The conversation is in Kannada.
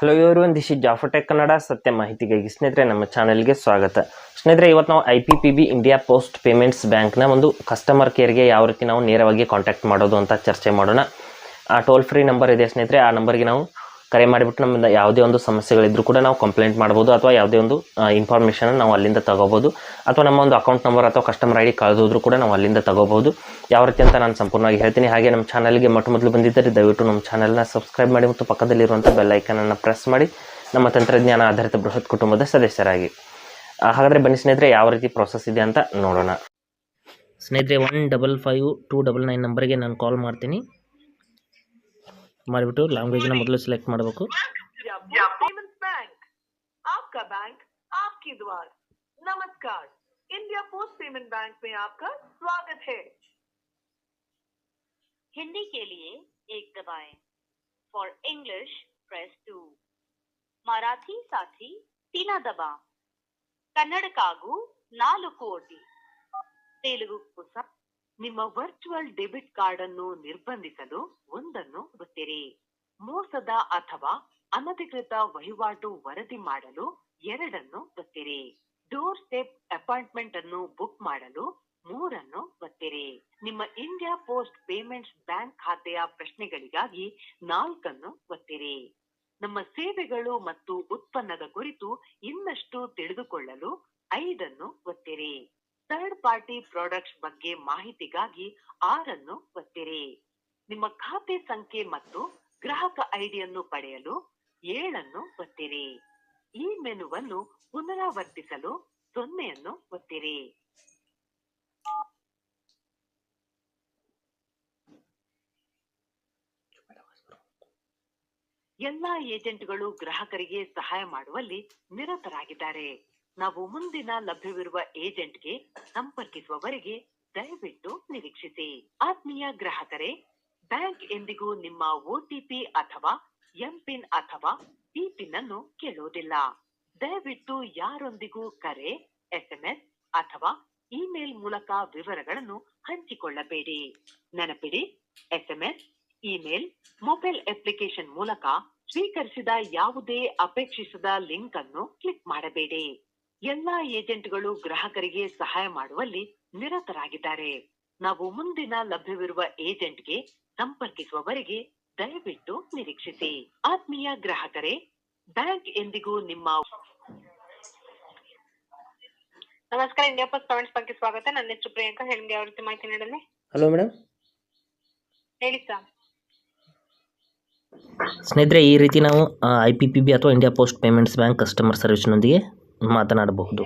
Hello everyone, this is Jafar tech Kannada ಸತ್ಯ ಮಾಹಿತಿಗಾಗಿ ಸ್ನೇಹಿತರೆ ನಮ್ಮ ಚಾನಲ್ಗೆ ಸ್ವಾಗತ. ಸ್ನೇಹಿತರೆ, ಇವತ್ತು ನಾವು IPPB ಇಂಡಿಯಾ ಪೋಸ್ಟ್ ಪೇಮೆಂಟ್ಸ್ ಬ್ಯಾಂಕ್ನ ಒಂದು ಕಸ್ಟಮರ್ ಕೇರ್ಗೆ ಯಾವ ರೀತಿ ನಾವು ನೇರವಾಗಿ ಕಾಂಟ್ಯಾಕ್ಟ್ ಮಾಡೋದು ಅಂತ ಚರ್ಚೆ ಮಾಡೋಣ. ಆ ಟೋಲ್ ಫ್ರೀ ನಂಬರ್ ಇದೆ ಸ್ನೇಹಿತರೆ, ಆ ನಂಬರ್ಗೆ ನಾವು ಕರೆ ಮಾಡಿಬಿಟ್ಟು ನಮ್ಮಿಂದ ಯಾವುದೇ ಒಂದು ಸಮಸ್ಯೆಗಳಿದ್ರೂ ಕೂಡ ನಾವು ಕಂಪ್ಲೇಂಟ್ ಮಾಡ್ಬೋದು, ಅಥವಾ ಯಾವುದೇ ಒಂದು ಇನ್ಫಾರ್ಮೇಷನ್ ನಾವು ಅಲ್ಲಿಂದ ತಗೋಬೋದು, ಅಥವಾ ನಮ್ಮ ಒಂದು ಅಕೌಂಟ್ ನಂಬರ್ ಅಥವಾ ಕಸ್ಟಮರ್ ID ಕಳೆದೋದ್ರೂ ಕೂಡ ನಾವು ಅಲ್ಲಿಂದ ತಗೋಬೋದು. ಯಾವ ರೀತಿ ಅಂತ ನಾನು ಸಂಪೂರ್ಣವಾಗಿ ಹೇಳ್ತೀನಿ. ಹಾಗೆ ನಮ್ಮ ಚಾನಲ್ಗೆ ಮೊದಲು ಬಂದಿದ್ದರೆ ದಯವಿಟ್ಟು ನಮ್ಮ ಚಾನಲ್ನ ಸಬ್ಸ್ಕ್ರೈಬ್ ಮಾಡಿ ಮತ್ತು ಪಕ್ಕದಲ್ಲಿರುವಂಥ ಬೆಲ್ ಐಕನನ್ನು ಪ್ರೆಸ್ ಮಾಡಿ ನಮ್ಮ ತಂತ್ರಜ್ಞಾನ ಆಧಾರಿತ ಬೃಹತ್ ಕುಟುಂಬದ ಸದಸ್ಯರಾಗಿ. ಹಾಗಾದರೆ ಬನ್ನಿ ಸ್ನೇಹಿತರೆ, ಯಾವ ರೀತಿ ಪ್ರೋಸೆಸ್ ಇದೆ ಅಂತ ನೋಡೋಣ. ಸ್ನೇಹಿತರೆ, 155299 ನಂಬರ್ಗೆ ನಾನು ಕಾಲ್ ಮಾಡ್ತೀನಿ. ಮಾಡಿಬಿಟ್ಟು ಲ್ಯಾಂಗ್ವೇಜ್ನ ಮೊದಲು ಸೆಲೆಕ್ಟ್ ಮಾಡಬೇಕು. पेमेंट्स बैंक, आपका बैंक आपके द्वार। नमस्कार, इंडिया पोस्ट पेमेंट बैंक में आपका स्वागत है। हिंदी के लिए 1 दबाएं। For English press 2। मराठी साठी 3 दबा। ಕನ್ನಡಕ್ಕಾಗೂ 4 ಕೋಟಿ. ತೆಲುಗು ಕುಸ. ನಿಮ್ಮ ವರ್ಚುವಲ್ ಡೆಬಿಟ್ ಕಾರ್ಡ್ ಅನ್ನು ನಿರ್ಬಂಧಿಸಲು 1 ಒತ್ತಿರಿ. ಮೋಸದ ಅಥವಾ ಅನಧಿಕೃತ ವಹಿವಾಟು ವರದಿ ಮಾಡಲು 2 ಒತ್ತಿರಿ. ಡೋರ್ ಸ್ಟೆಪ್ ಅಪಾಯಿಂಟ್ಮೆಂಟ್ ಅನ್ನು ಬುಕ್ ಮಾಡಲು 3 ಒತ್ತಿರಿ. ನಿಮ್ಮ ಇಂಡಿಯಾ ಪೋಸ್ಟ್ ಪೇಮೆಂಟ್ಸ್ ಬ್ಯಾಂಕ್ ಖಾತೆಯ ಪ್ರಶ್ನೆಗಳಿಗಾಗಿ 4 ಒತ್ತಿರಿ. ನಮ್ಮ ಸೇವೆಗಳು ಮತ್ತು ಉತ್ಪನ್ನದ ಕುರಿತು ಇನ್ನಷ್ಟು ತಿಳಿದುಕೊಳ್ಳಲು 5 ಒತ್ತಿರಿ. ಥರ್ಡ್ ಪಾರ್ಟಿ ಪ್ರಾಡಕ್ಟ್ಸ್ ಬಗ್ಗೆ ಮಾಹಿತಿಗಾಗಿ 6 ಒತ್ತಿರಿ. ನಿಮ್ಮ ಖಾತೆ ಸಂಖ್ಯೆ ಮತ್ತು ಗ್ರಾಹಕ ಐಡಿಯನ್ನು ಪಡೆಯಲು 7 ಒತ್ತಿರಿ. ಈ ಮೆನುವನ್ನು ಪುನರಾವರ್ತಿಸಲು 0 ಒತ್ತಿರಿ. ಎಲ್ಲಾ ಏಜೆಂಟ್ಗಳು ಗ್ರಾಹಕರಿಗೆ ಸಹಾಯ ಮಾಡುವಲ್ಲಿ ನಿರತರಾಗಿದ್ದಾರೆ. ನಾವು ಮುಂದಿನ ಲಭ್ಯವಿರುವ ಏಜೆಂಟ್ಗೆ ಸಂಪರ್ಕಿಸುವವರೆಗೆ ದಯವಿಟ್ಟು ನಿರೀಕ್ಷಿಸಿ. ಆತ್ಮೀಯ ಗ್ರಾಹಕರೇ, ಬ್ಯಾಂಕ್ ಎಂದಿಗೂ ನಿಮ್ಮ OTP ಅಥವಾ MPIN ಅಥವಾ PIN ಅನ್ನು ಕೇಳುವುದಿಲ್ಲ. ದಯವಿಟ್ಟು ಯಾರೊಂದಿಗೂ ಕರೆ, SMS ಅಥವಾ ಇಮೇಲ್ ಮೂಲಕ ವಿವರಗಳನ್ನು ಹಂಚಿಕೊಳ್ಳಬೇಡಿ. ನೆನಪಿಡಿ, SMS, ಇಮೇಲ್, ಮೊಬೈಲ್ ಅಪ್ಲಿಕೇಶನ್ ಮೂಲಕ ಸ್ವೀಕರಿಸಿದ ಯಾವುದೇ ಅಪೇಕ್ಷಿಸದ ಲಿಂಕ್ ಅನ್ನು ಕ್ಲಿಕ್ ಮಾಡಬೇಡಿ. ಎಲ್ಲಾ ಏಜೆಂಟ್ಗಳು ಗ್ರಾಹಕರಿಗೆ ಸಹಾಯ ಮಾಡುವಲ್ಲಿ ನಿರತರಾಗಿದ್ದಾರೆ. ನಾವು ಮುಂದಿನ ಲಭ್ಯವಿರುವ ಏಜೆಂಟ್ಗೆ ಸಂಪರ್ಕಿಸುವವರೆಗೆ ದಯವಿಟ್ಟು ನಿರೀಕ್ಷಿಸಿ. ಆತ್ಮೀಯ ಗ್ರಾಹಕರೇ, ಬ್ಯಾಂಕ್ ಎಂದಿಗೂ ನಿಮ್ಮ ನಮಸ್ಕಾರ, ಇಂಡಿಯಾ ಪೋಸ್ಟ್ ಪೇಮೆಂಟ್ಸ್ ಬಗ್ಗೆ ಸ್ವಾಗತ. ನನ್ನ ಹೆಸರು ಪ್ರಿಯಾಂಕಾ. ಹೇಳಿ, ಯಾವ ರೀತಿ ಮಾಹಿತಿ ನೀಡಲಿ? Hello madam. ಹೇಳಿ ಸರ್. ಸ್ನೇಹಿತರೆ, ಈ ರೀತಿ ನಾವು IPPB ಅಥವಾ India post payments bank customer ಸರ್ವಿಸ್ನೊಂದಿಗೆ ಮಾತನಾಡಬಹುದು.